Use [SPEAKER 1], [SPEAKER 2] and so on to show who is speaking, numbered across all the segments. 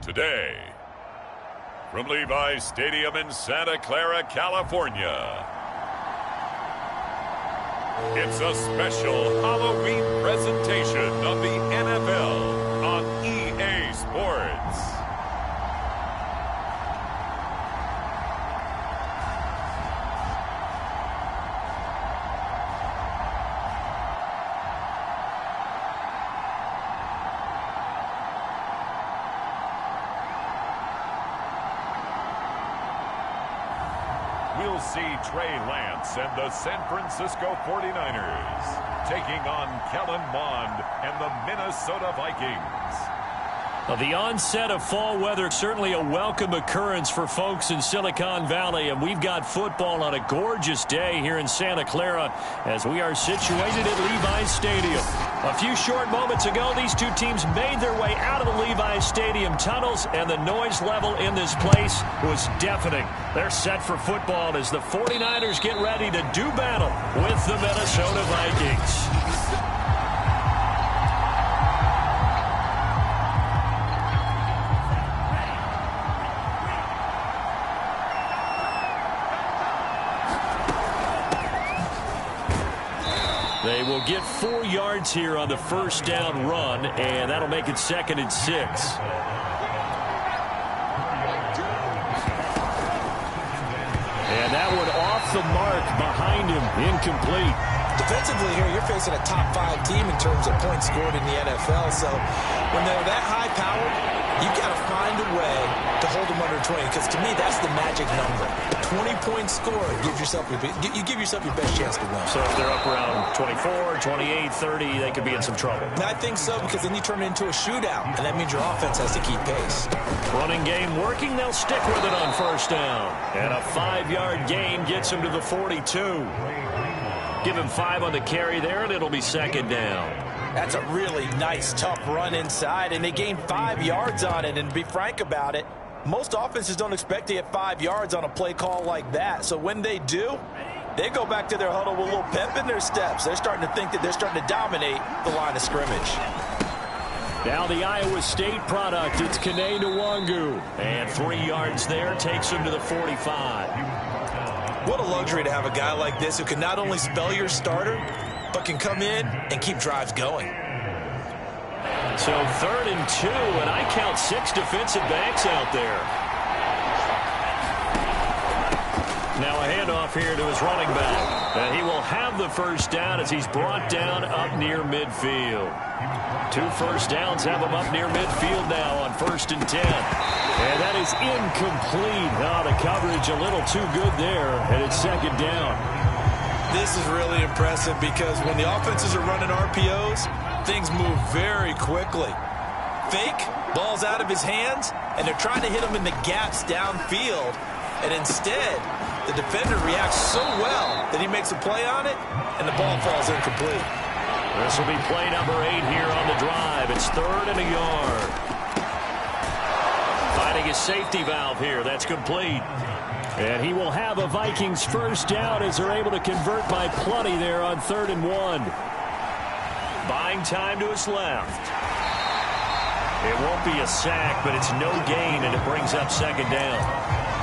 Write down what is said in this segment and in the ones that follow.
[SPEAKER 1] Today, from Levi's Stadium in Santa Clara, California, it's a special Halloween presentation of the NFL on EA Sports. We'll see Trey Lance and the San Francisco 49ers taking on Kellen Mond and the Minnesota Vikings.
[SPEAKER 2] The onset of fall weather, certainly a welcome occurrence for folks in Silicon Valley, and we've got football on a gorgeous day here in Santa Clara as we are situated at Levi's Stadium. A few short moments ago, these two teams made their way out of the Levi's Stadium tunnels, and the noise level in this place was deafening. They're set for football as the 49ers get ready to do battle with the Minnesota Vikings. They will get 4 yards here on the first down run, and that'll make it 2nd and 6. And that one off the mark behind him, incomplete.
[SPEAKER 3] Defensively here, you're facing a top 5 team in terms of points scored in the NFL. So when they're that high-powered, you've got to find a way to hold them under 20. Because to me, that's the magic number. 20 points scored, you give yourself your best chance to win.
[SPEAKER 2] So if they're up around 24, 28, 30, they could be in some trouble.
[SPEAKER 3] I think so, because then you turn it into a shootout, and that means your offense has to keep pace.
[SPEAKER 2] Running game working, they'll stick with it on first down. And a 5-yard gain gets him to the 42. Give him 5 on the carry there, and it'll be 2nd down.
[SPEAKER 3] That's a really nice, tough run inside, and they gained 5 yards on it. And to be frank about it, most offenses don't expect to get 5 yards on a play call like that. So when they do, they go back to their huddle with a little pep in their steps. They're starting to think that they're starting to dominate the line of scrimmage.
[SPEAKER 2] Now the Iowa State product, it's Kene Nwangu. And 3 yards there takes him to the 45.
[SPEAKER 3] What a luxury to have a guy like this who can not only spell your starter, but can come in and keep drives going.
[SPEAKER 2] So 3rd and 2, and I count 6 defensive backs out there. Now a handoff here to his running back. And he will have the first down as he's brought down up near midfield. 2 first downs have him up near midfield now on 1st and 10. And that is incomplete. Now the coverage a little too good there, and it's 2nd down.
[SPEAKER 3] This is really impressive because when the offenses are running RPOs, things move very quickly. Fake, ball's out of his hands, and they're trying to hit him in the gaps downfield. And instead, the defender reacts so well that he makes a play on it, and the ball falls incomplete.
[SPEAKER 2] This will be play number 8 here on the drive. It's 3rd and a yard. Finding his safety valve here. That's complete. And he will have a Vikings first down as they're able to convert by plenty there on 3rd and 1. Buying time to his left. It won't be a sack, but it's no gain, and it brings up 2nd down.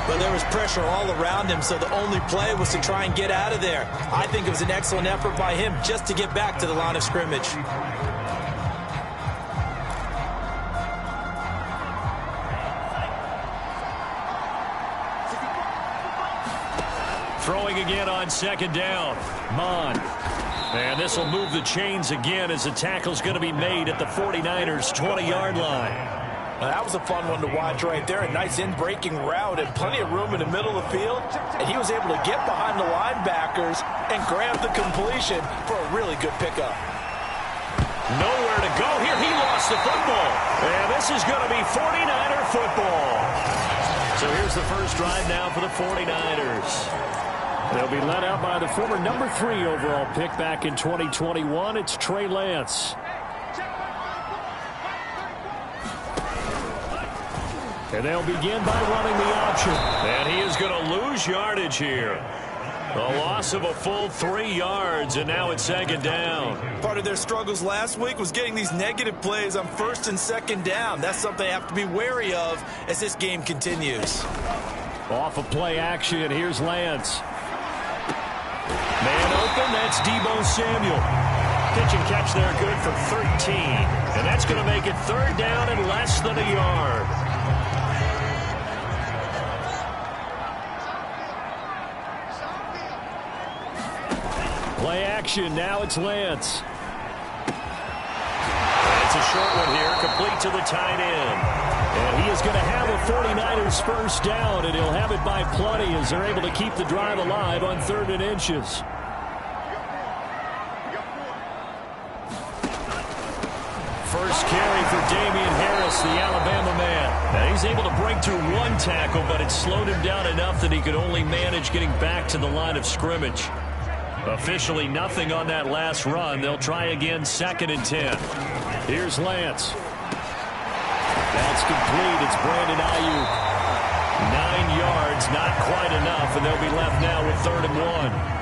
[SPEAKER 3] But there was pressure all around him, so the only play was to try and get out of there. I think it was an excellent effort by him just to get back to the line of scrimmage.
[SPEAKER 2] Throwing again on 2nd down. Mond. And this will move the chains again as the tackle's going to be made at the 49ers' 20-yard line.
[SPEAKER 3] Now, that was a fun one to watch right there. A nice in-breaking route and plenty of room in the middle of the field. And he was able to get behind the linebackers and grab the completion for a really good pickup.
[SPEAKER 2] Nowhere to go here. He lost the football. And this is going to be 49er football. So here's the first drive now for the 49ers. They'll be led out by the former number 3 overall pick back in 2021. It's Trey Lance. And they'll begin by running the option. And he is going to lose yardage here. A loss of a full 3 yards, and now it's second down.
[SPEAKER 3] Part of their struggles last week was getting these negative plays on first and second down. That's something they have to be wary of as this game continues.
[SPEAKER 2] Off of play action, here's Lance. Man open, that's Deebo Samuel. Pitch and catch there, good for 13. And that's going to make it third down and less than a yard. Play action, now it's Lance. It's a short one here, complete to the tight end. And he is going to have a 49ers first down, and he'll have it by plenty as they're able to keep the drive alive on 3rd and inches. First carry for Damian Harris, the Alabama man. And he's able to break through 1 tackle, but it slowed him down enough that he could only manage getting back to the line of scrimmage. Officially nothing on that last run. They'll try again, 2nd and 10. Here's Lance. That's complete. It's Brandon Ayuk. 9 yards, not quite enough, and they'll be left now with 3rd and 1.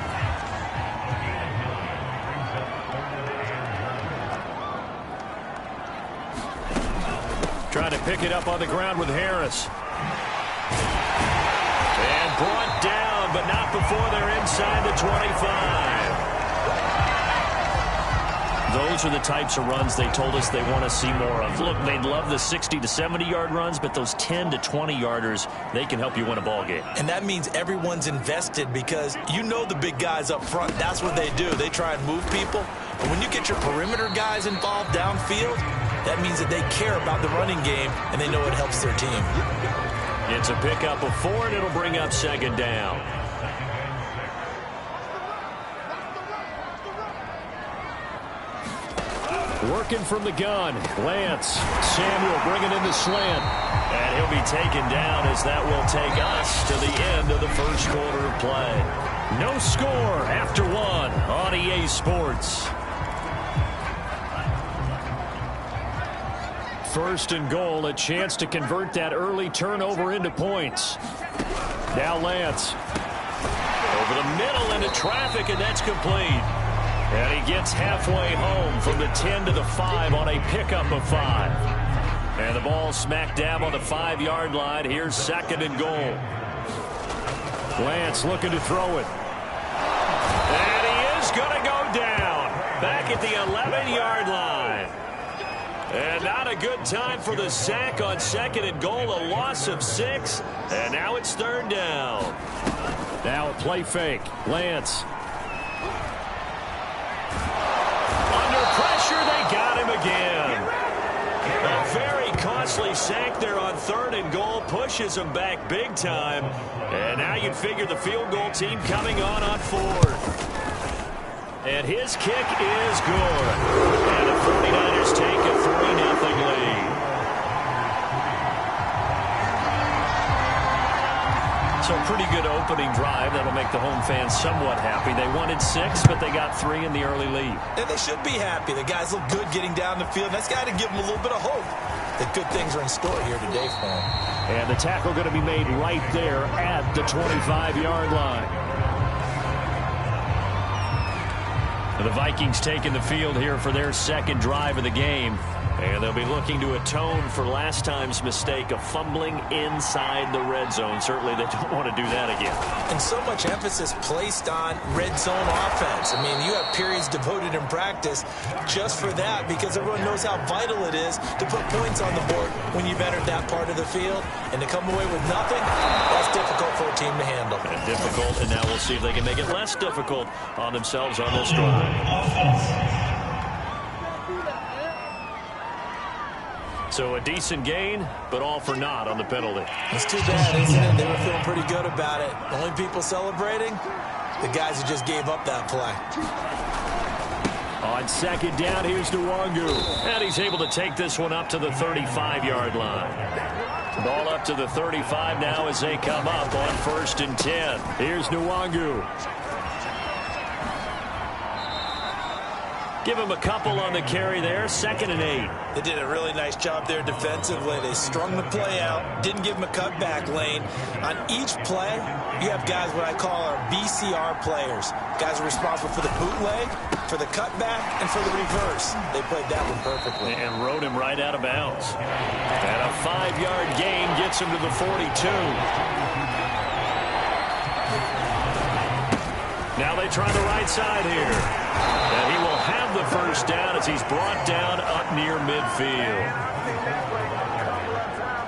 [SPEAKER 2] Trying to pick it up on the ground with Harris. And brought down, but not before they're inside the 25. Those are the types of runs they told us they want to see more of. Look, they'd love the 60 to 70-yard runs, but those 10 to 20-yarders, they can help you win a ball game.
[SPEAKER 3] And that means everyone's invested because you know the big guys up front. That's what they do. They try and move people. But when you get your perimeter guys involved downfield, that means that they care about the running game, and they know it helps their team.
[SPEAKER 2] It's a pickup of 4, and it'll bring up 2nd down. Working from the gun, Lance. Samuel bringing in the slant. And he'll be taken down as that will take us to the end of the first quarter of play. No score after 1 on EA Sports. First and goal, a chance to convert that early turnover into points. Now Lance. Over the middle into traffic, and that's complete. And he gets halfway home from the 10 to the 5 on a pickup of 5. And the ball smack dab on the 5-yard line. Here's 2nd and goal. Lance looking to throw it. And he is going to go down. Back at the 11-yard line. And not a good time for the sack on 2nd and goal. A loss of 6. And now it's 3rd down. Now a play fake. Lance. Under pressure, they got him again. A very costly sack there on 3rd and goal. Pushes him back big time. And now you'd figure the field goal team coming on 4th. And his kick is good. And the 49ers take a 3-0 lead. So a pretty good opening drive. That'll make the home fans somewhat happy. They wanted 6, but they got 3 in the early lead.
[SPEAKER 3] And they should be happy. The guys look good getting down the field. That's got to give them a little bit of hope that good things are in store here today for them.
[SPEAKER 2] And the tackle going to be made right there at the 25-yard line. The Vikings taking the field here for their 2nd drive of the game. And they'll be looking to atone for last time's mistake of fumbling inside the red zone. Certainly they don't want to do that again.
[SPEAKER 3] And so much emphasis placed on red zone offense. I mean, you have periods devoted in practice just for that because everyone knows how vital it is to put points on the board when you've entered that part of the field. And to come away with nothing, that's difficult for a team to handle.
[SPEAKER 2] And difficult, and now we'll see if they can make it less difficult on themselves on this drive. So a decent gain, but all for naught on the penalty.
[SPEAKER 3] It's too bad, isn't it? They were feeling pretty good about it. The only people celebrating, the guys who just gave up that play.
[SPEAKER 2] On 2nd down, here's Nwangu. And he's able to take this one up to the 35-yard line. Ball up to the 35 now as they come up on 1st and 10. Here's Nwangu. Give him a couple on the carry there. 2nd and 8.
[SPEAKER 3] They did a really nice job there defensively. They strung the play out, didn't give him a cutback lane. On each play, you have guys what I call our BCR players. Guys are responsible for the bootleg, for the cutback, and for the reverse. They played that one perfectly.
[SPEAKER 2] And rode him right out of bounds. And a 5-yard gain gets him to the 42. Now they try the right side here. And he will have the first down as he's brought down up near midfield.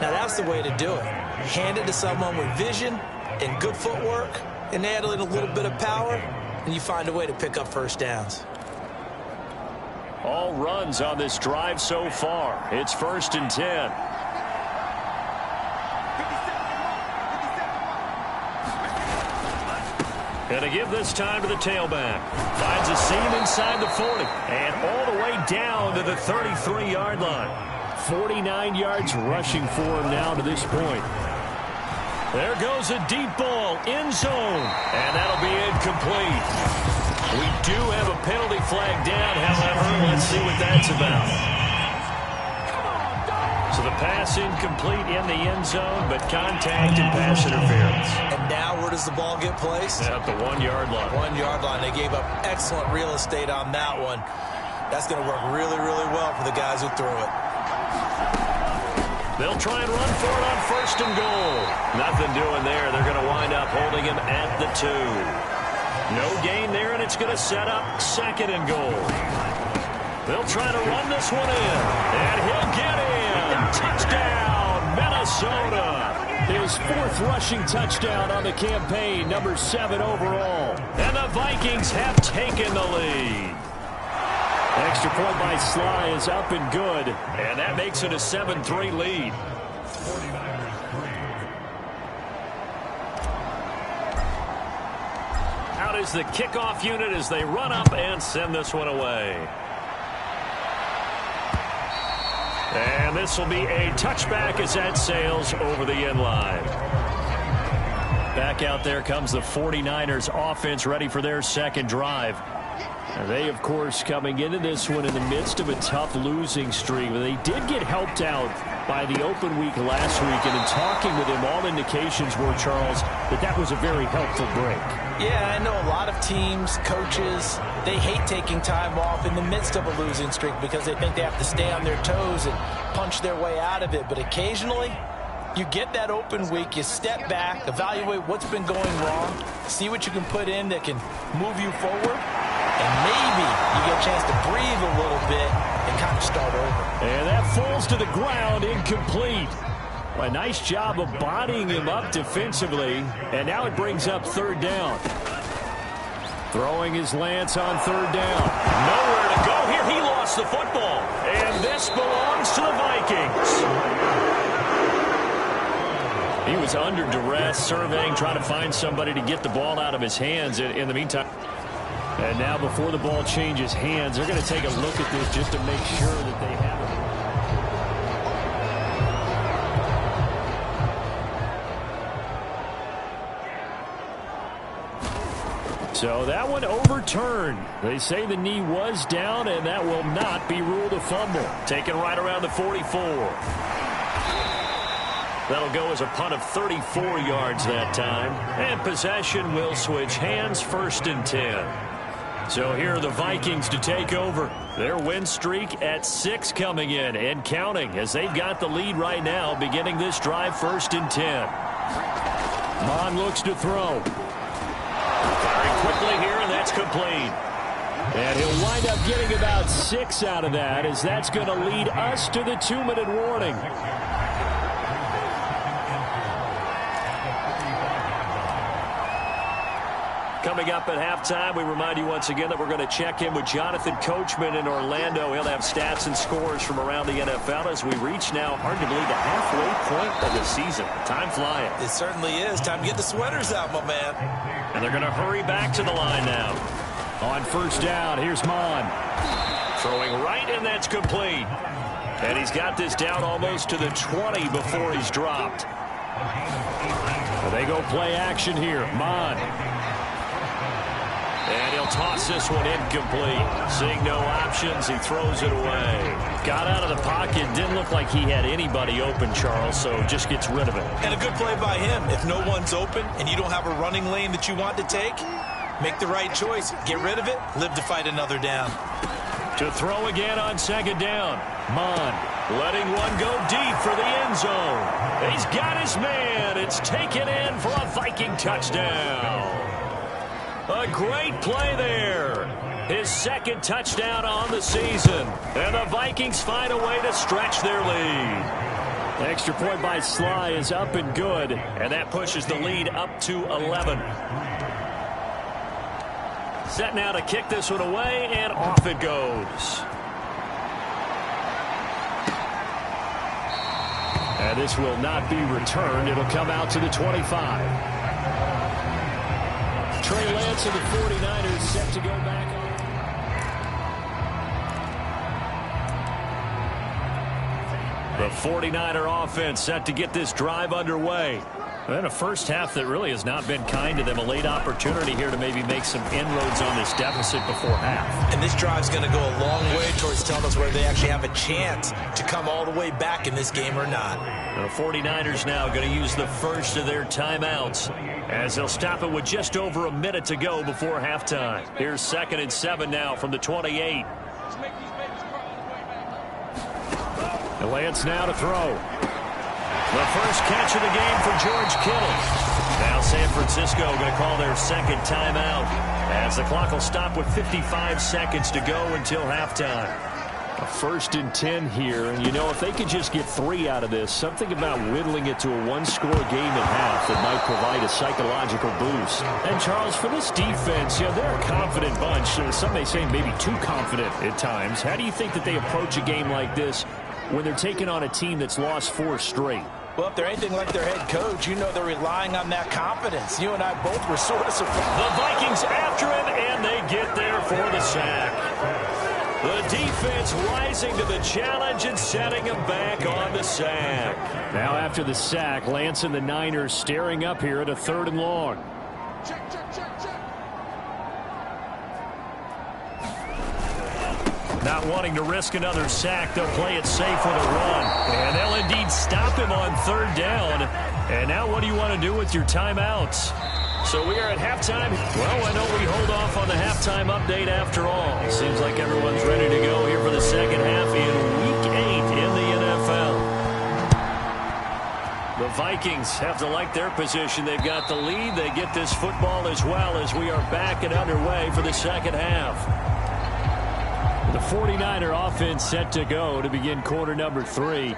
[SPEAKER 3] Now that's the way to do it. Hand it to someone with vision and good footwork, and add in a little bit of power, and you find a way to pick up first downs.
[SPEAKER 2] All runs on this drive so far. It's 1st and 10. And to give this time to the tailback. Finds a seam inside the 40. And all the way down to the 33-yard line. 49 yards rushing for him now to this point. There goes a deep ball, end zone. And that'll be incomplete. We do have a penalty flag down, however. Let's see what that's about. So the pass incomplete in the end zone, but contact and pass interference.
[SPEAKER 3] And now where does the ball get placed?
[SPEAKER 2] At the 1-yard line.
[SPEAKER 3] 1-yard line. They gave up excellent real estate on that one. That's going to work really, really well for the guys who threw it.
[SPEAKER 2] They'll try and run for it on 1st and goal. Nothing doing there. They're going to wind up holding him at the 2. No gain there, and it's going to set up 2nd and goal. They'll try to run this one in, and he'll get in. Touchdown, Minnesota. His 4th rushing touchdown on the campaign, number 7 overall. And the Vikings have taken the lead. Extra point by Sly is up and good, and that makes it a 7-3 lead. Out is the kickoff unit as they run up and send this one away. And this will be a touchback as that sails over the end line. Back out there comes the 49ers offense ready for their 2nd drive. And they, of course, coming into this one in the midst of a tough losing streak. But they did get helped out by the open week last week. And in talking with him, all indications were, Charles, that was a very helpful break.
[SPEAKER 3] Yeah, I know a lot of teams, coaches, they hate taking time off in the midst of a losing streak because they think they have to stay on their toes and punch their way out of it. But occasionally, you get that open week, you step back, evaluate what's been going wrong, see what you can put in that can move you forward, and maybe you get a chance to breathe a little bit and kind of start over.
[SPEAKER 2] And that falls to the ground, incomplete. A nice job of bodying him up defensively, and now it brings up 3rd down. Throwing his Lance on 3rd down. Nowhere to go here. He lost the football, and this belongs to the Vikings. He was under duress, surveying, trying to find somebody to get the ball out of his hands in the meantime. And now before the ball changes hands, they're going to take a look at this just to make sure that they have it. So that one overturned. They say the knee was down, and that will not be ruled a fumble. Taken right around the 44. That'll go as a punt of 34 yards that time. And possession will switch hands, 1st and 10. So here are the Vikings to take over. Their win streak at 6 coming in and counting as they've got the lead right now beginning this drive, 1st and 10. Mon looks to throw. Firing quickly here, and that's complete. And he'll wind up getting about 6 out of that as that's going to lead us to the 2-minute warning. Coming up at halftime, we remind you once again that we're going to check in with Jonathan Coachman in Orlando. He'll have stats and scores from around the NFL as we reach now, hard to believe, the halfway point of the season. Time flying.
[SPEAKER 3] It certainly is. Time to get the sweaters out, my man.
[SPEAKER 2] And they're going to hurry back to the line now. On 1st down, here's Mon. Throwing right, and that's complete. And he's got this down almost to the 20 before he's dropped. Well, they go play action here. Mon. And he'll toss this one incomplete. Seeing no options, he throws it away. Got out of the pocket. Didn't look like he had anybody open, Charles, so just gets rid of it.
[SPEAKER 3] And a good play by him. If no one's open and you don't have a running lane that you want to take, make the right choice. Get rid of it. Live to fight another down.
[SPEAKER 2] To throw again on second down. Mond letting one go deep for the end zone. He's got his man. It's taken in for a Viking touchdown. A great play there. His second touchdown on the season. And the Vikings find a way to stretch their lead. The extra point by Sly is up and good. And that pushes the lead up to 11. Set now to kick this one away, and off it goes. And this will not be returned. It'll come out to the 25. Trey Lance of the 49ers set to go back on. The 49er offense set to get this drive underway. And a first half that really has not been kind to them. A late opportunity here to maybe make some inroads on this deficit before half.
[SPEAKER 3] And this drive's going to go a long way towards telling us whether they actually have a chance to come all the way back in this game or not.
[SPEAKER 2] The 49ers now going to use the first of their timeouts as they'll stop it with just over a minute to go before halftime. Here's 2nd and 7 now from the 28. And Lance now to throw. The first catch of the game for George Kittle. Now San Francisco going to call their second timeout as the clock will stop with 55 seconds to go until halftime. A 1st and 10 here. You know, if they could just get 3 out of this, something about whittling it to a one-score game at half that might provide a psychological boost. And, Charles, for this defense, you know, they're a confident bunch. Some may say maybe too confident at times. How do you think that they approach a game like this when they're taking on a team that's lost 4 straight?
[SPEAKER 3] Well, if they're anything like their head coach, you know they're relying on that confidence. You and I both were sort of surprised.
[SPEAKER 2] The Vikings after him, and they get there for the sack. The defense rising to the challenge and setting him back on the sack. Now after the sack, Lance and the Niners staring up here at a 3rd and long.
[SPEAKER 4] Check.
[SPEAKER 2] Not wanting to risk another sack, they'll play it safe with a run. And they'll indeed stop him on 3rd down. And now what do you want to do with your timeouts? So we are at halftime. Well, I know we hold off on the halftime update after all. Seems like everyone's ready to go here for the second half in Week 8 in the NFL. The Vikings have to like their position. They've got the lead. They get this football as well as we are back and underway for the second half. The 49er offense set to go to begin quarter number 3.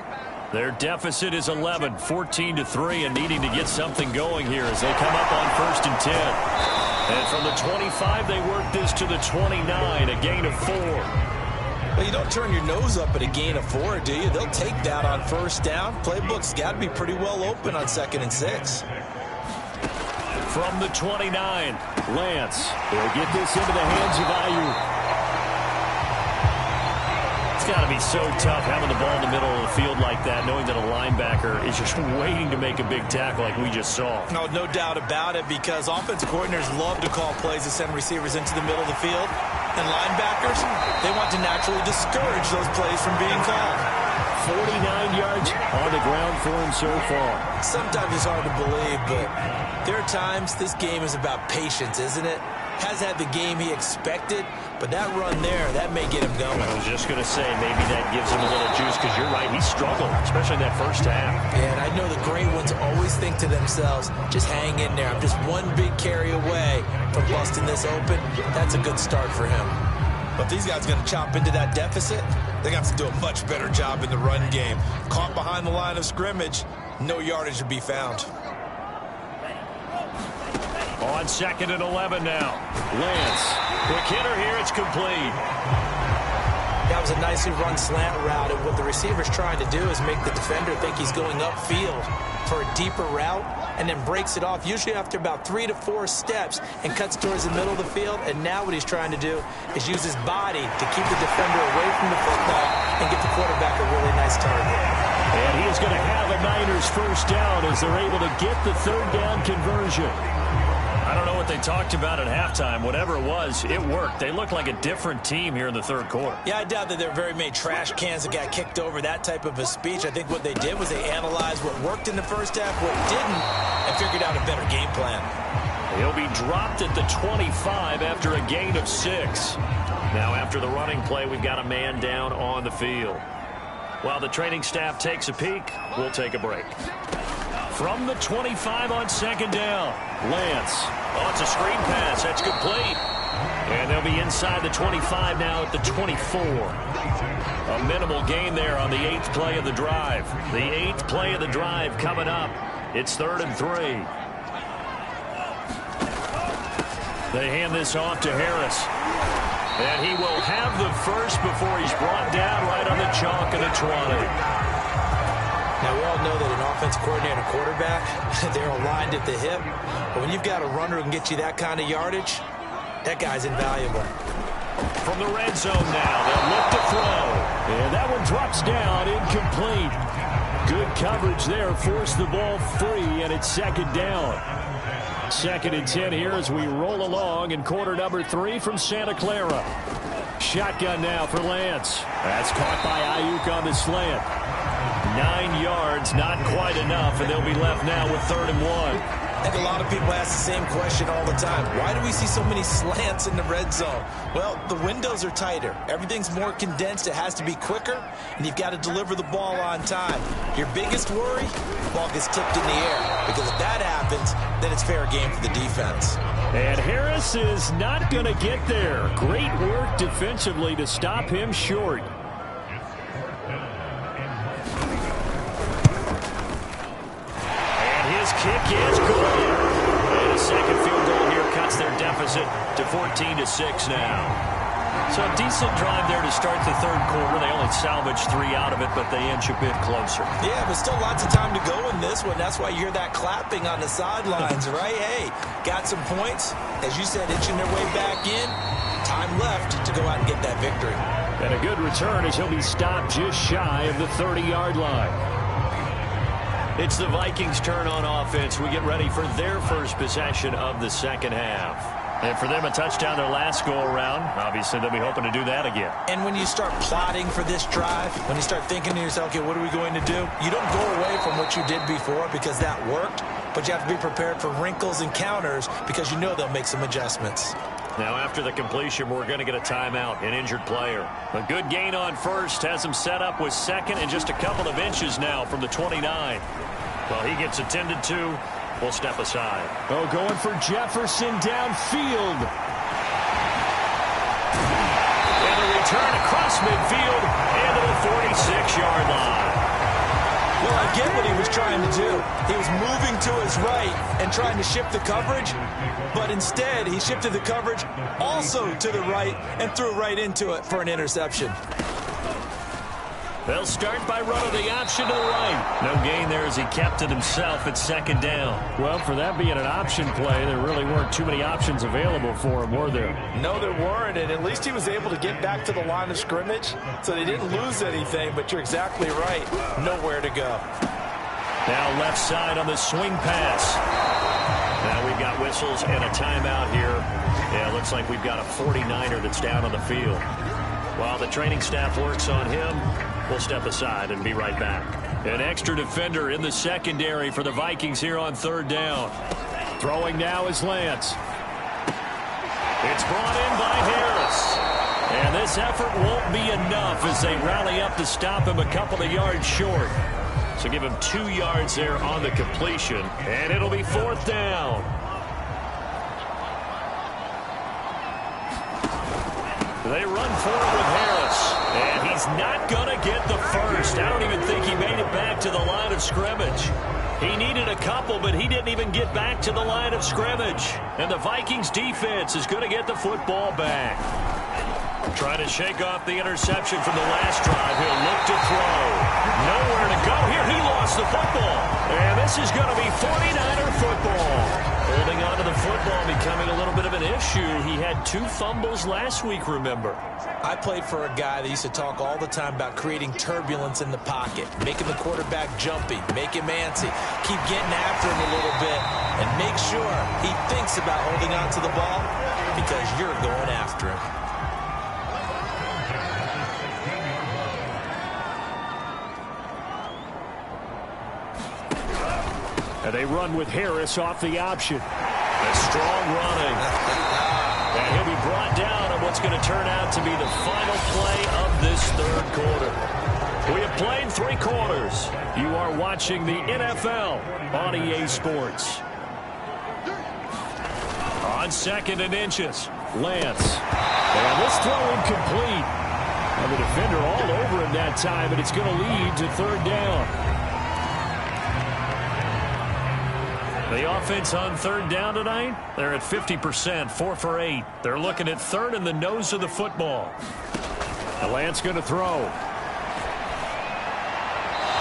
[SPEAKER 2] Their deficit is 11, 14-3, and needing to get something going here as they come up on 1st and 10. And from the 25, they work this to the 29, a gain of 4.
[SPEAKER 3] Well, you don't turn your nose up at a gain of 4, do you? They'll take that on 1st down. Playbook's got to be pretty well open on 2nd and 6.
[SPEAKER 2] From the 29, Lance will get this into the hands of Ayuk. It's got to be so tough having the ball in the middle of the field like that, knowing that a linebacker is just waiting to make a big tackle like we just saw.
[SPEAKER 3] No doubt about it, because offensive coordinators love to call plays to send receivers into the middle of the field. And linebackers, they want to naturally discourage those plays from being called.
[SPEAKER 2] 49 yards on the ground for him so far.
[SPEAKER 3] Sometimes it's hard to believe, but there are times this game is about patience, isn't it? Has had the game he expected, but that run there, that may get him going.
[SPEAKER 2] I was just going to say, maybe that gives him a little juice, because you're right, he struggled, especially in that first half.
[SPEAKER 3] Yeah, and I know the great ones always think to themselves, just hang in there. I'm just one big carry away from busting this open. That's a good start for him. But these guys are going to chop into that deficit. They're going to have to do a much better job in the run game. Caught behind the line of scrimmage, no yardage to be found.
[SPEAKER 2] On 2nd and 11 now. Lance, quick hitter here, it's complete.
[SPEAKER 3] That was a nicely run slant route, and what the receiver's trying to do is make the defender think he's going upfield for a deeper route, and then breaks it off, usually after about 3 to 4 steps, and cuts towards the middle of the field. And now what he's trying to do is use his body to keep the defender away from the football and get the quarterback a really nice target.
[SPEAKER 2] And he is going to have a Niners first down as they're able to get the 3rd down conversion. I don't know what they talked about at halftime. Whatever it was, it worked. They looked like a different team here in the third quarter.
[SPEAKER 3] Yeah, I doubt that there were very many trash cans that got kicked over, that type of a speech. I think what they did was they analyzed what worked in the first half, what didn't, and figured out a better game plan.
[SPEAKER 2] He'll be dropped at the 25 after a gain of 6. Now, after the running play, we've got a man down on the field. While the training staff takes a peek, we'll take a break. From the 25 on second down, Lance. Oh, it's a screen pass. That's complete. And they'll be inside the 25 now at the 24. A minimal gain there on the 8th play of the drive. The 8th play of the drive coming up. It's 3rd and 3. They hand this off to Harris. And he will have the first before he's brought down right on the chalk of the 20.
[SPEAKER 3] Now, we all know that an offensive coordinator and a quarterback, they're aligned at the hip. But when you've got a runner who can get you that kind of yardage, that guy's invaluable.
[SPEAKER 2] From the red zone now, they'll look to throw. And that one drops down, incomplete. Good coverage there, forced the ball free, and it's second down. 2nd and 10 here as we roll along in quarter number 3 from Santa Clara. Shotgun now for Lance. That's caught by Ayuk on the slant. 9 yards, not quite enough, and they'll be left now with 3rd and 1.
[SPEAKER 3] I think a lot of people ask the same question all the time. Why do we see so many slants in the red zone? Well, the windows are tighter. Everything's more condensed. It has to be quicker, and you've got to deliver the ball on time. Your biggest worry, the ball gets tipped in the air, because if that happens, then it's fair game for the defense.
[SPEAKER 2] And Harris is not going to get there. Great work defensively to stop him short. His kick is good. And a second field goal here cuts their deficit to 14-6 now. So a decent drive there to start the third quarter. They only salvaged 3 out of it, but they inch a bit closer.
[SPEAKER 3] Yeah, but still lots of time to go in this one. That's why you hear that clapping on the sidelines, right? Hey, got some points. As you said, inching their way back in. Time left to go out and get that victory.
[SPEAKER 2] And a good return as he'll be stopped just shy of the 30-yard line. It's the Vikings' turn on offense. We get ready for their first possession of the second half. And for them, a touchdown their last go-around. Obviously, they'll be hoping to do that again.
[SPEAKER 3] And when you start plotting for this drive, when you start thinking to yourself, okay, what are we going to do? You don't go away from what you did before because that worked, but you have to be prepared for wrinkles and counters because you know they'll make some adjustments.
[SPEAKER 2] Now, after the completion, we're going to get a timeout, an injured player. A good gain on first has him set up with second and just a couple of inches now from the 29. Well, he gets attended to. We'll step aside. Oh, going for Jefferson downfield. And a return across midfield and to the 46-yard line.
[SPEAKER 3] Well, I get what he was trying to do. He was moving to his right and trying to shift the coverage, but instead he shifted the coverage also to the right and threw right into it for an interception.
[SPEAKER 2] They'll start by running the option to the right. No gain there as he kept it himself at second down. Well, for that being an option play, there really weren't too many options available for him, were there?
[SPEAKER 4] No, there weren't, and at least he was able to get back to the line of scrimmage, so they didn't lose anything, but you're exactly right. Nowhere to go.
[SPEAKER 2] Now left side on the swing pass. Now we've got whistles and a timeout here. Yeah, looks like we've got a 49er that's down on the field. While the training staff works on him, we'll step aside and be right back. An extra defender in the secondary for the Vikings here on third down. Throwing now is Lance. It's brought in by Harris. And this effort won't be enough as they rally up to stop him a couple of yards short. So give him 2 yards there on the completion. And it'll be fourth down. They run forward with Harris. And he's not going to get the first. I don't even think he made it back to the line of scrimmage. He needed a couple, but he didn't even get back to the line of scrimmage. And the Vikings defense is going to get the football back. Trying to shake off the interception from the last drive. He'll look to throw. Nowhere to go here. He lost the football. And this is going to be 49er football. Holding on to the football football becoming a little bit of an issue. He had 2 fumbles last week, remember.
[SPEAKER 3] I played for a guy that used to talk all the time about creating turbulence in the pocket, making the quarterback jumpy, make him antsy, keep getting after him a little bit, and make sure he thinks about holding on to the ball because you're going after him.
[SPEAKER 2] And they run with Harris off the option. A strong running. And he'll be brought down on what's going to turn out to be the final play of this 3rd quarter. We have played 3 quarters. You are watching the NFL on EA Sports. On 2nd and inches, Lance. And this throw incomplete. And the defender all over him that time, and it's going to lead to 3rd down. The offense on 3rd down tonight, they're at 50%, 4 for 8. They're looking at 3rd in the nose of the football. And Lance going to throw.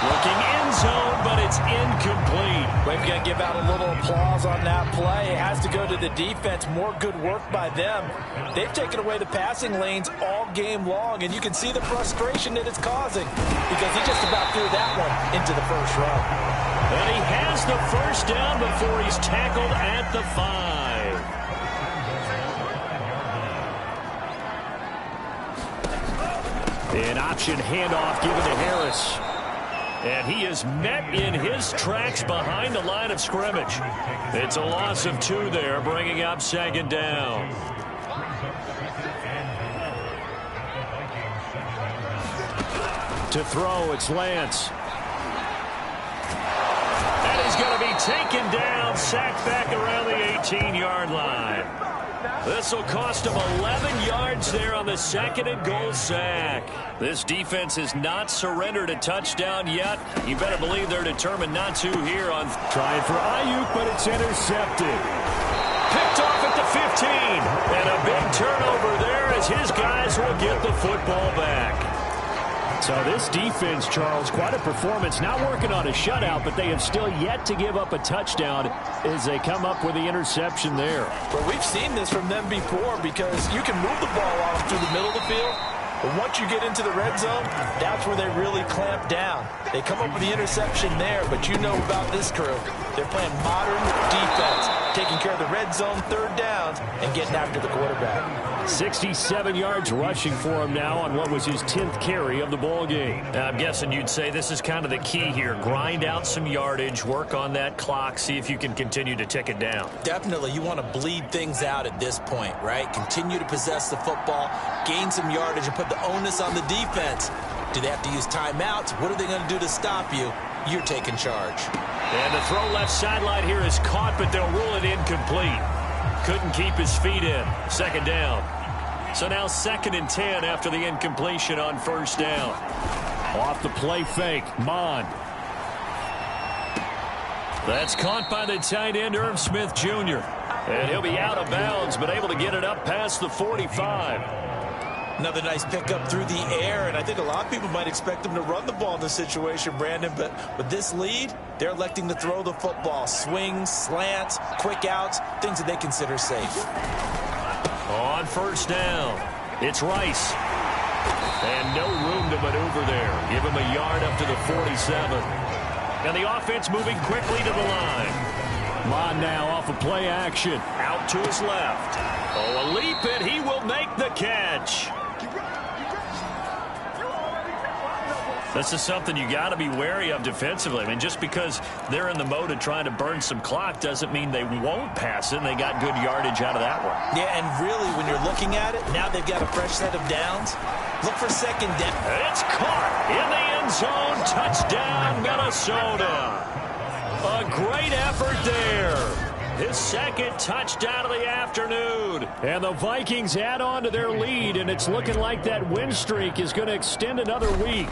[SPEAKER 2] Looking end zone, but it's incomplete.
[SPEAKER 4] We've got to give out a little applause on that play. It has to go to the defense. More good work by them. They've taken away the passing lanes all game long, and you can see the frustration that it's causing because he just about threw that one into the first row.
[SPEAKER 2] And he has the 1st down before he's tackled at the 5. An option handoff given to Harris. And he is met in his tracks behind the line of scrimmage. It's a loss of 2 there, bringing up 2nd down. To throw, it's Lance. He's going to be taken down, sacked back around the 18-yard line. This will cost him 11 yards there on the 2nd and goal sack. This defense has not surrendered a touchdown yet. You better believe they're determined not to here on trying for Ayuk, but it's intercepted. Picked off at the 15. And a big turnover there as his guys will get the football back. So this defense, Charles, quite a performance. Not working on a shutout, but they have still yet to give up a touchdown as they come up with the interception there.
[SPEAKER 4] Well, we've seen this from them before because you can move the ball off through the middle of the field, but once you get into the red zone, that's where they really clamp down. They come up with the interception there, but you know about this crew. They're playing modern defense, taking care of the red zone 3rd downs and getting after the quarterback.
[SPEAKER 2] 67 yards rushing for him now on what was his 10th carry of the ball game. I'm guessing you'd say this is kind of the key here. Grind out some yardage, work on that clock, see if you can continue to tick it down.
[SPEAKER 3] Definitely, you want to bleed things out at this point, right? Continue to possess the football, gain some yardage, and put the onus on the defense. Do they have to use timeouts? What are they going to do to stop you? You're taking charge.
[SPEAKER 2] And the throw left sideline here is caught, but they'll rule it incomplete. Couldn't keep his feet in. 2nd down. So now 2nd and 10 after the incompletion on 1st down. Off the play fake, Mond. That's caught by the tight end, Irv Smith Jr. And he'll be out of bounds, but able to get it up past the 45.
[SPEAKER 3] Another nice pickup through the air, and I think a lot of people might expect them to run the ball in this situation, Brandon, but with this lead, they're electing to throw the football. Swings, slants, quick outs, things that they consider safe.
[SPEAKER 2] On 1st down, it's Rice. And no room to maneuver there. Give him a yard up to the 47. And the offense moving quickly to the line. Mond now off of play action. Out to his left. Oh, a leap, and he will make the catch. This is something you got to be wary of defensively. I mean, just because they're in the mode of trying to burn some clock doesn't mean they won't pass it, and they got good yardage out of that one.
[SPEAKER 3] Yeah, and really, when you're looking at it, now they've got a fresh set of downs. Look for 2nd down.
[SPEAKER 2] It's caught in the end zone. Touchdown, Minnesota. A great effort there. His 2nd touchdown of the afternoon. And the Vikings add on to their lead, and it's looking like that win streak is going to extend another week.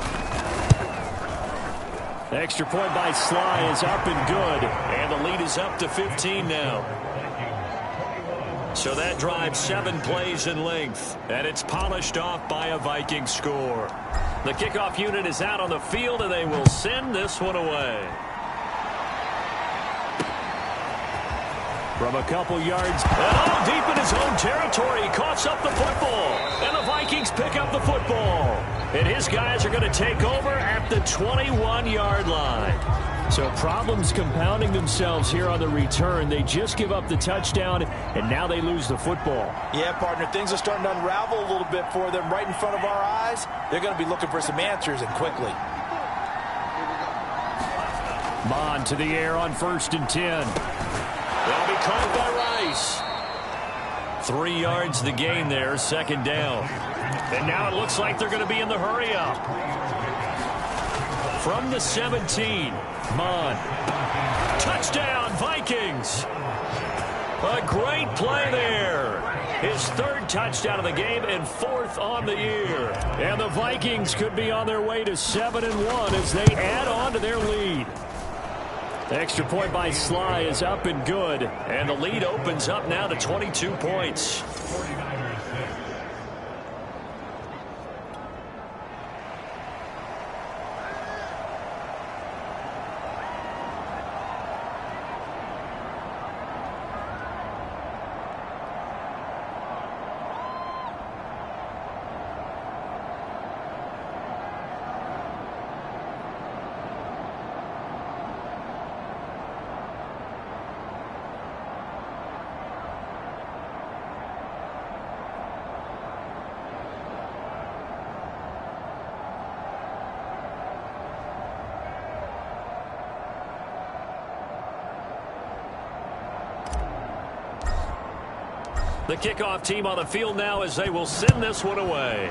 [SPEAKER 2] Extra point by Sly is up and good, and the lead is up to 15 now. So that drive 7 plays in length, and it's polished off by a Viking score. The kickoff unit is out on the field, and they will send this one away. From a couple yards, and all deep in his own territory, he coughs up the football. And the Vikings pick up the football. And his guys are going to take over at the 21-yard line. So problems compounding themselves here on the return. They just give up the touchdown, and now they lose the football.
[SPEAKER 4] Yeah, partner, things are starting to unravel a little bit for them right in front of our eyes. They're going to be looking for some answers, and quickly.
[SPEAKER 2] Mond to the air on 1st and 10. They'll be called by Rice. 3 yards the gain there, 2nd down. And now it looks like they're going to be in the hurry up. From the 17, Mond. Touchdown, Vikings. A great play there. His 3rd touchdown of the game and 4th on the year. And the Vikings could be on their way to 7-1 as they add on to their lead. The extra point by Sly is up and good. And the lead opens up now to 22 points. The kickoff team on the field now as they will send this one away.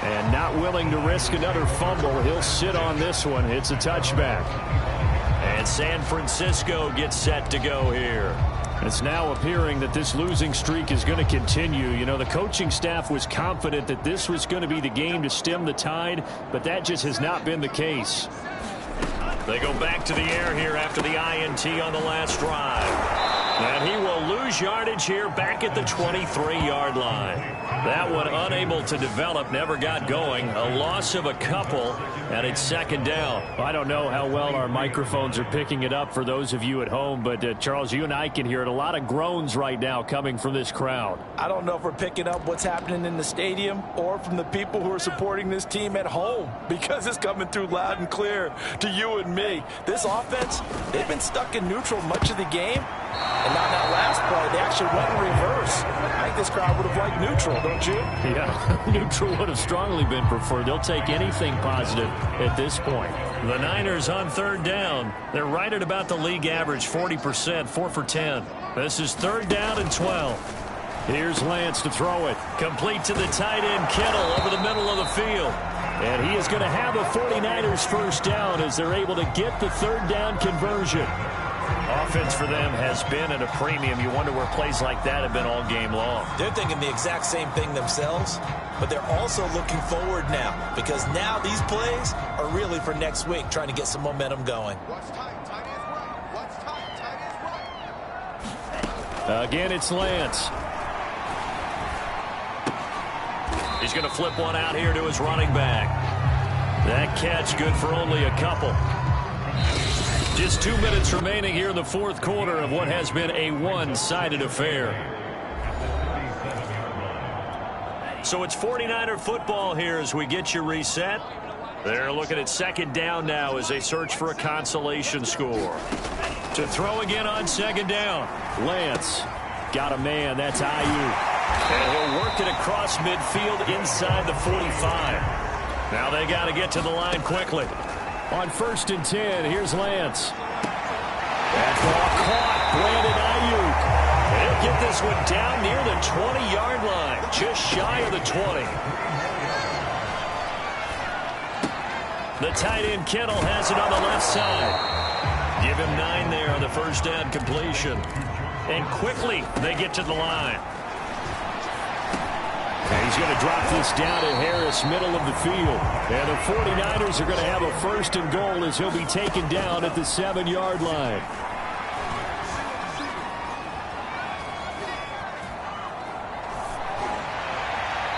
[SPEAKER 2] And not willing to risk another fumble. He'll sit on this one. It's a touchback. And San Francisco gets set to go here. It's now appearing that this losing streak is going to continue. You know, the coaching staff was confident that this was going to be the game to stem the tide, but that just has not been the case. They go back to the air here after the INT on the last drive. And he will lose yardage here back at the 23-yard line. That one unable to develop, never got going. A loss of a couple, and it's 2nd down. I don't know how well our microphones are picking it up for those of you at home, but Charles, you and I can hear it. A lot of groans right now coming from this crowd.
[SPEAKER 4] I don't know if we're picking up what's happening in the stadium or from the people who are supporting this team at home, because it's coming through loud and clear to you and me. This offense, they've been stuck in neutral much of the game. And on that last play, they actually went in reverse. I think this crowd would have liked neutral, don't you?
[SPEAKER 2] Yeah, neutral would have strongly been preferred. They'll take anything positive at this point. The Niners on 3rd down. They're right at about the league average, 40%, 4 for 10. This is 3rd down and 12. Here's Lance to throw it. Complete to the tight end, Kittle, over the middle of the field. And he is going to have a 49ers 1st down as they're able to get the 3rd down conversion. Offense for them has been at a premium. You wonder where plays like that have been all game long.
[SPEAKER 3] They're thinking the exact same thing themselves, but they're also looking forward now, because now these plays are really for next week, trying to get some momentum going.
[SPEAKER 2] Again, it's Lance. He's going to flip one out here to his running back. That catch good for only a couple. Just 2 minutes remaining here in the 4th quarter of what has been a one-sided affair. So it's 49er football here as we get you reset. They're looking at 2nd down now as they search for a consolation score. To throw again on 2nd down. Lance got a man. That's Ayuk. And he'll work it across midfield inside the 45. Now they got to get to the line quickly. On 1st and 10, here's Lance. That ball caught. Brandon Ayuk. He'll get this one down near the 20-yard line, just shy of the 20. The tight end, Kittle, has it on the left side. Give him 9 there on the 1st down completion. And quickly, they get to the line. And he's going to drop this down to Harris, middle of the field. And the 49ers are going to have a 1st and goal as he'll be taken down at the 7-yard line.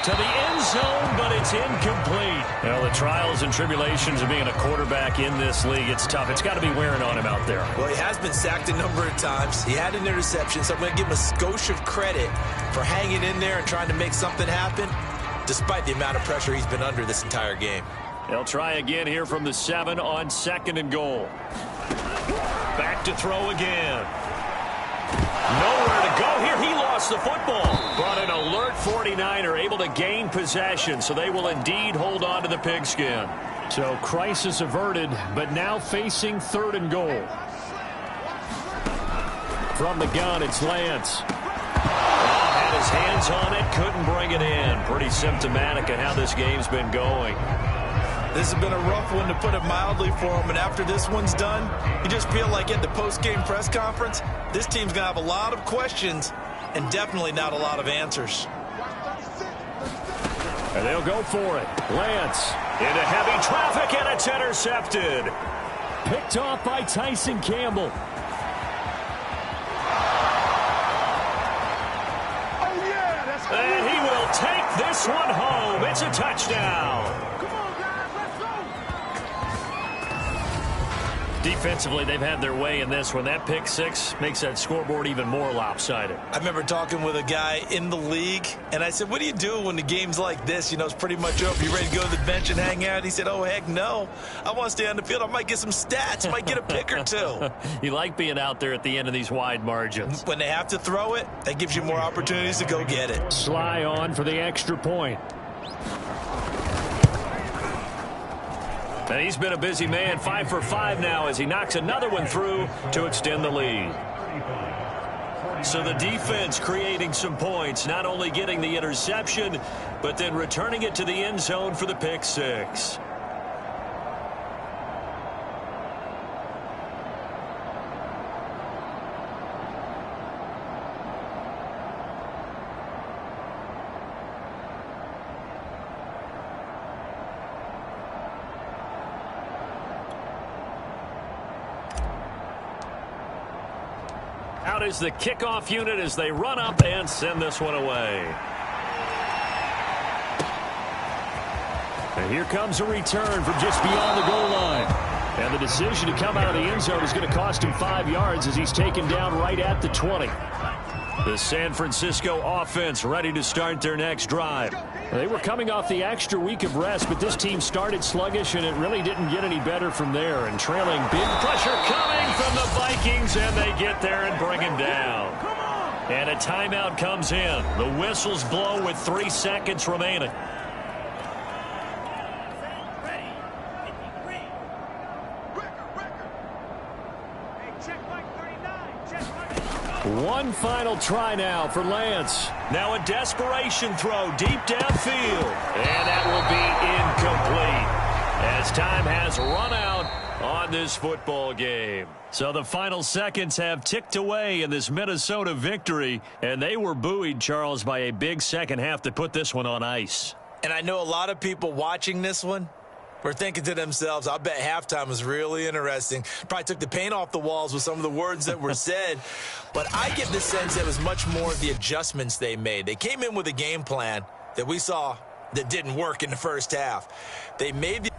[SPEAKER 2] To the end zone, but it's It's incomplete. Well, the trials and tribulations of being a quarterback in this league, it's tough. It's got to be wearing on him out there.
[SPEAKER 3] Well, he has been sacked a number of times. He had an interception, so I'm going to give him a skosh of credit for hanging in there and trying to make something happen, despite the amount of pressure he's been under this entire game.
[SPEAKER 2] They'll try again here from the 7 on 2nd and goal. Back to throw again. Nowhere to go here. He lost the football. But an alert 49er able to gain possession, so they will indeed hold on to the pigskin. So crisis averted, but now facing 3rd and goal. From the gun, it's Lance. Had his hands on it, couldn't bring it in. Pretty symptomatic of how this game's been going.
[SPEAKER 3] This has been a rough one, to put it mildly, for him. And after this one's done, you just feel like at the post-game press conference, this team's going to have a lot of questions and definitely not a lot of answers.
[SPEAKER 2] And they'll go for it. Lance into heavy traffic, and it's intercepted. Picked off by Tyson Campbell. And he will take this one home. It's a touchdown. Defensively, they've had their way in this one. That pick six makes that scoreboard even more lopsided.
[SPEAKER 3] I remember talking with a guy in the league, and I said, what do you do when the game's like this? You know, it's pretty much over. You ready to go to the bench and hang out? He said, oh, heck no. I want to stay on the field. I might get some stats. I might get a pick or two.
[SPEAKER 2] You like being out there at the end of these wide margins.
[SPEAKER 3] When they have to throw it, that gives you more opportunities to go get it.
[SPEAKER 2] Sly on for the extra point. And he's been a busy man, 5 for 5 now as he knocks another one through to extend the lead. So the defense creating some points, not only getting the interception, but then returning it to the end zone for the pick six. Out is the kickoff unit as they run up and send this one away. And here comes a return from just beyond the goal line. And the decision to come out of the end zone is going to cost him 5 yards as he's taken down right at the 20. The San Francisco offense ready to start their next drive. They were coming off the extra week of rest, but this team started sluggish, and it really didn't get any better from there. And trailing, big pressure coming from the Vikings, and they get there and bring him down. And a timeout comes in. The whistles blow with 3 seconds remaining. One final try now for Lance. Now a desperation throw deep downfield. And that will be incomplete as time has run out on this football game. So the final seconds have ticked away in this Minnesota victory. And they were buoyed, Charles, by a big second half to put this one on ice.
[SPEAKER 3] And I know a lot of people watching this one were thinking to themselves, I bet halftime was really interesting. Probably took the paint off the walls with some of the words that were said. But I get the sense it was much more of the adjustments they made. They came in with a game plan that we saw that didn't work in the first half. They made the